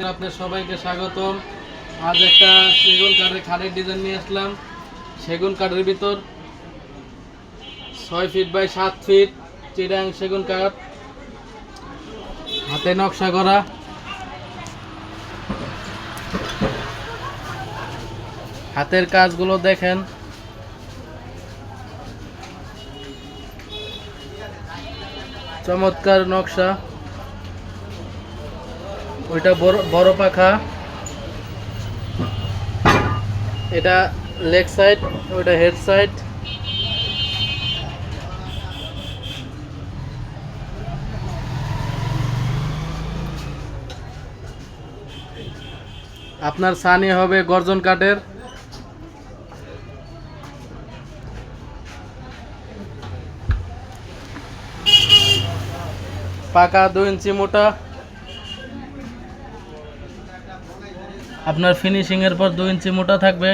আপনাদের সবাইকে স্বাগতম। আজ একটা সেগুন কাঠের খাটের ডিজাইন নিয়ে আসলাম। সেগুন কাঠের ভিতর 6 ফিট বাই 7 ফিট চিটাং সেগুন কাঠ, হাতে নকশা করা। হাতের কাজগুলো দেখেন, চমৎকার নকশা। ওইটা বড় পাখা, এটা লেগ সাইড, ওইটা হেড সাইড। আপনার ছানি হবে গর্জন কাঠের। পাকা 2 ইঞ্চি মোটা। আপনার ফিনিশিং এর পর 2 ইঞ্চি মোটা থাকবে।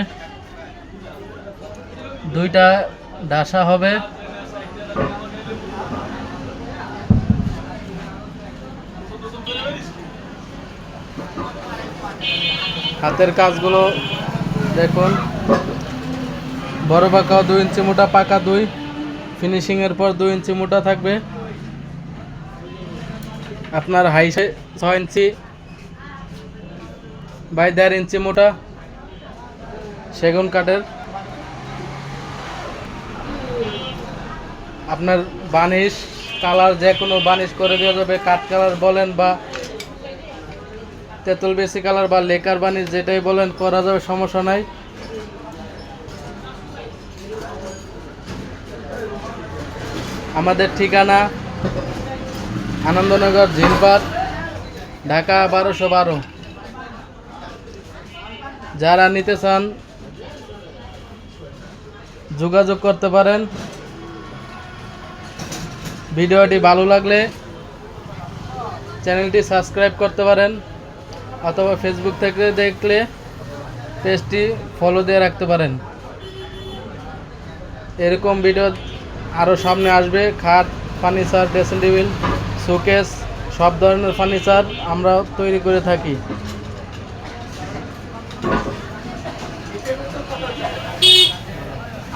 দুইটা ডাসা হবে। হাতের কাজগুলো দেখুন, বড় পাকাও 2 ইঞ্চি মোটা, পাকা 2, ফিনিশিং এর পর 2 ইঞ্চি মোটা থাকবে। আপনার হাই 6 ইঞ্চি বাই 1.5 ইঞ্চি মোটা সেগুন কাঠের। আপনার বানিশ কালার যে কোনো বানিশ করে দেওয়া যাবে, কাঠ কালার বলেন বা তেঁতুল বেশি কালার বা লেকার বানিশ যেটাই বলেন করা যাবে, সমস্যা নাই। আমাদের ঠিকানা আনন্দনগর ঝিলপাড়, ঢাকা 1212। যারা নিতে চান যোগাযোগ করতে পারেন। ভিডিওটি ভালো লাগলে চ্যানেলটি সাবস্ক্রাইব করতে পারেন, অথবা ফেসবুক থেকে দেখলে পেজটি ফলো দিয়ে রাখতে পারেন। এরকম ভিডিও আরও সামনে আসবে। খাট, ফার্নিচার, ড্রেসিং টেবিল, শোকেস, সব ধরনের ফার্নিচার আমরা তৈরি করে থাকি।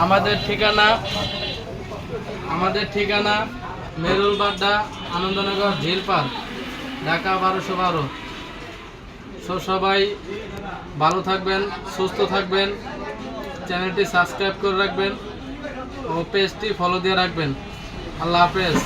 আমাদের ঠিকানা মেরুলবাড্ডা, আনন্দনগর ঝিলপাড়, ঢাকা 1212। সবাই ভালো থাকবেন, সুস্থ থাকবেন, চ্যানেলটি সাবস্ক্রাইব করে রাখবেন ও পেজটি ফলো দিয়ে রাখবেন। আল্লাহ হাফেজ।